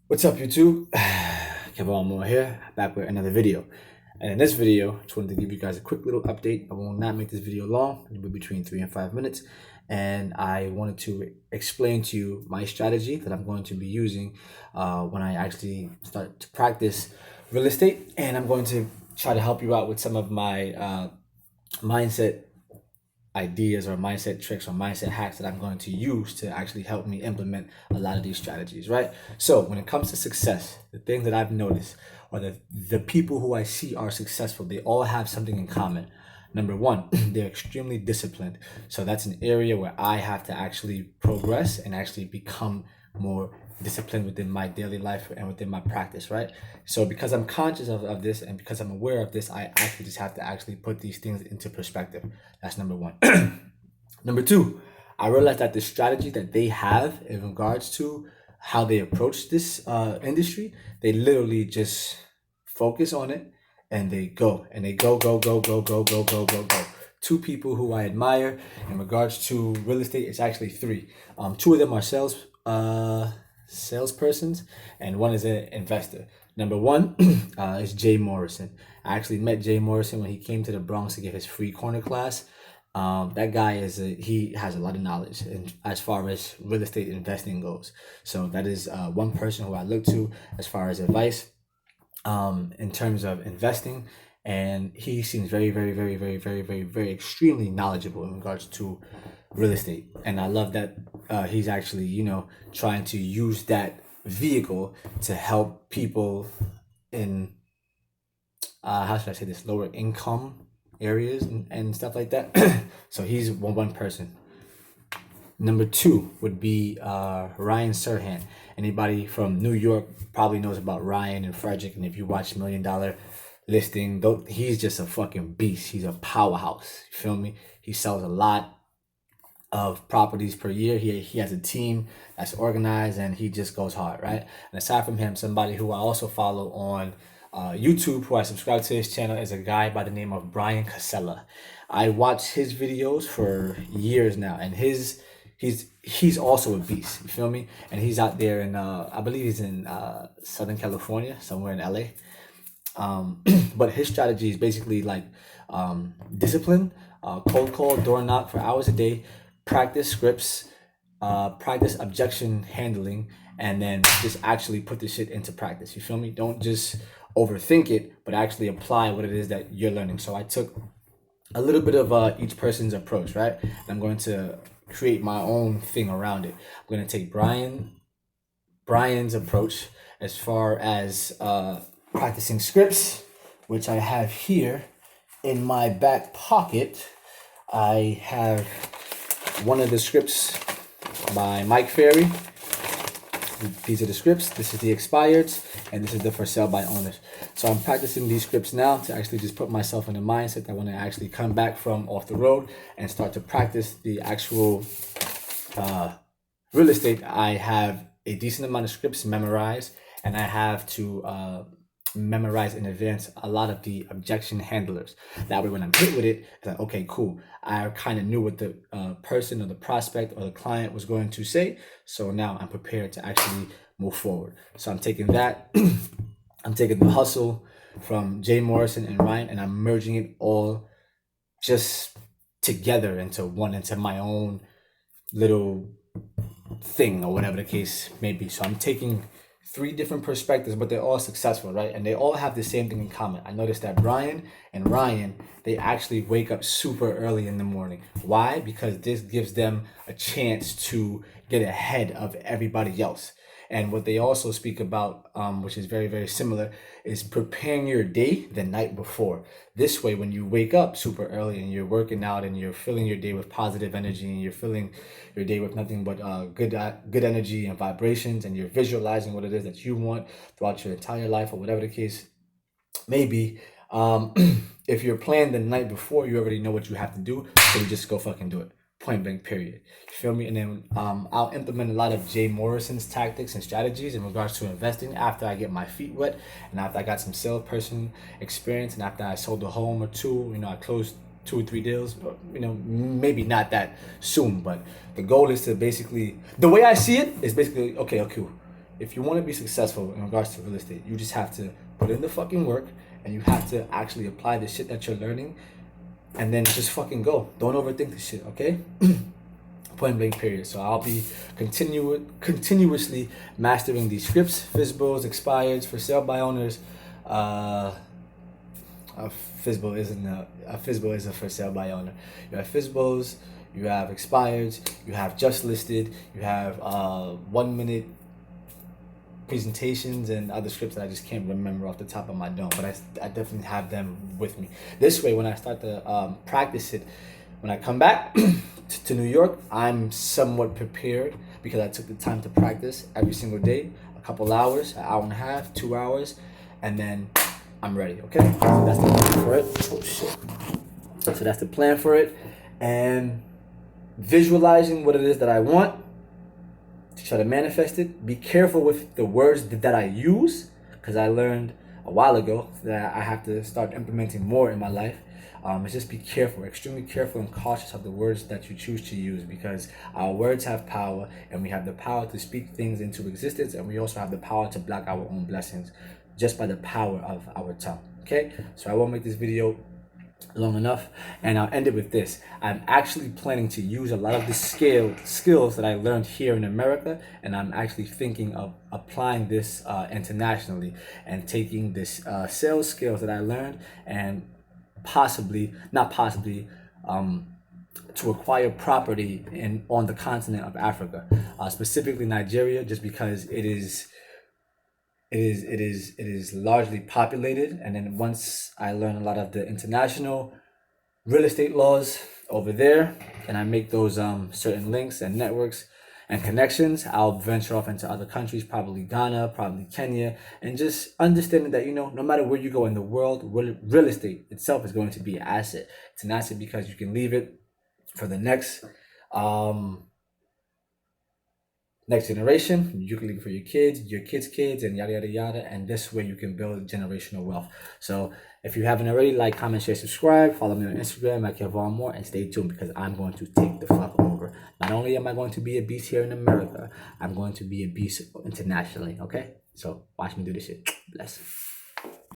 What's up, YouTube? Kevin Moore here, back with another video. And in this video, I just wanted to give you guys a quick little update. I will not make this video long, it'll be between 3 and 5 minutes. And I wanted to explain to you my strategy that I'm going to be using when I actually start to practice real estate. And I'm going to try to help you out with some of my mindset ideas or mindset tricks or mindset hacks that I'm going to use to actually help me implement a lot of these strategies, right? So when it comes to success, the things that I've noticed or the people who I see are successful, they all have something in common. Number one, they're extremely disciplined. So that's an area where I have to actually progress and actually become more disciplined within my daily life and within my practice, right? So because I'm conscious of this and because I'm aware of this, I actually just have to actually put these things into perspective. That's number one. Number two, I realized that the strategy that they have in regards to how they approach this industry, they literally just focus on it and they go and they go. Two people who I admire in regards to real estate, it's actually three. Two of them are salespersons, and one is an investor. Number one is Jay Morrison. I actually met Jay Morrison when he came to the Bronx to give his free corner class. That guy he has a lot of knowledge as far as real estate investing goes. So that is one person who I look to as far as advice in terms of investing. And he seems very extremely knowledgeable in regards to real estate. And I love that he's actually, trying to use that vehicle to help people in, how should I say this, lower income areas and stuff like that. So he's one person. Number two would be Ryan Serhant. Anybody from New York probably knows about Ryan and Frederick. And if you watch Million Dollar Listing, he's just a fucking beast. He's a powerhouse. You feel me? He sells a lot of properties per year. He has a team that's organized and he just goes hard, right? And aside from him, somebody who I also follow on YouTube, who I subscribe to his channel, is a guy by the name of Brian Casella. I watch his videos for years now, and he's also a beast. You feel me? And he's out there in I believe he's in Southern California, somewhere in LA. But his strategy is basically like discipline, cold call, door knock for hours a day, practice scripts, practice objection handling, and then just actually put the shit into practice. You feel me? Don't just overthink it, but actually apply what it is that you're learning. So I took a little bit of each person's approach, right? And I'm going to create my own thing around it. I'm going to take Brian's approach as far as practicing scripts, which I have here in my back pocket. I have one of the scripts by Mike Ferry. These are the scripts. This is the expireds, and this is the for sale by owners. So I'm practicing these scripts now to actually just put myself in a mindset that when I actually come back from off the road and start to practice the actual real estate, I have a decent amount of scripts memorized, and I have to memorize in advance a lot of the objection handlers. That way, when I'm hit with it, it's like, okay, cool. I kind of knew what the person or the prospect or the client was going to say. So now I'm prepared to actually move forward. So I'm taking that, I'm taking the hustle from Jay Morrison and Ryan, and I'm merging it all just together into my own little thing or whatever the case may be. So I'm taking three different perspectives, but they're all successful, right? And they all have the same thing in common. I noticed that Brian and Ryan, they actually wake up super early in the morning. Why? Because this gives them a chance to get ahead of everybody else. And what they also speak about, which is very similar, is preparing your day the night before. This way, when you wake up super early and you're working out and you're filling your day with positive energy and you're filling your day with nothing but good energy and vibrations, and you're visualizing what it is that you want throughout your entire life or whatever the case may be. If you're planning the night before, you already know what you have to do, so you just go fucking do it. Point blank, period. You feel me? And then I'll implement a lot of Jay Morrison's tactics and strategies in regards to investing after I get my feet wet and after I got some salesperson experience and after I sold a home or two. I closed 2 or 3 deals. Maybe not that soon, but the goal is to basically, the way I see it is basically, okay, cool. if you want to be successful in regards to real estate, you just have to put in the fucking work, and you have to actually apply the shit that you're learning, and then just fucking go. Don't overthink the shit, okay? Point blank period. So I'll be continuously mastering these scripts, FSBOs, expireds, for sale by owners. A FSBO isn't a FSBO is a for sale by owner. You have FSBOs, you have expireds, you have just listed, you have 1 minute presentations and other scripts that I just can't remember off the top of my dome, but I definitely have them with me. This way, when I start to practice it, when I come back to New York, I'm somewhat prepared because I took the time to practice every single day, a couple hours, an hour and a half, 2 hours, and then I'm ready, okay? So that's the plan for it. Oh, shit. So that's the plan for it. And visualizing what it is that I want, to try to manifest it. Be careful with the words that I use, because I learned a while ago that I have to start implementing more in my life. Is just be careful, extremely careful and cautious of the words that you choose to use, because our words have power, and we have the power to speak things into existence, and we also have the power to block our own blessings just by the power of our tongue. Okay, so I won't make this video long enough, and I'll end it with this. I'm actually planning to use a lot of the skills that I learned here in America, and I'm actually thinking of applying this internationally, and taking this sales skills that I learned and not possibly to acquire property on the continent of Africa, specifically Nigeria, just because it is largely populated. And then once I learn a lot of the international real estate laws over there, and I make those certain links and networks and connections, I'll venture off into other countries, probably Ghana, probably Kenya, and just understanding that, no matter where you go in the world, real estate itself is going to be an asset. It's an asset because you can leave it for the next generation. You can leave it for your kids' kids, and yada yada yada, and this way you can build generational wealth. So if you haven't already, like, comment, share, subscribe, follow me on Instagram at Kevon Moore, and stay tuned, because I'm going to take the fuck over. Not only am I going to be a beast here in America, I'm going to be a beast internationally. Okay, so watch me do this shit. Bless.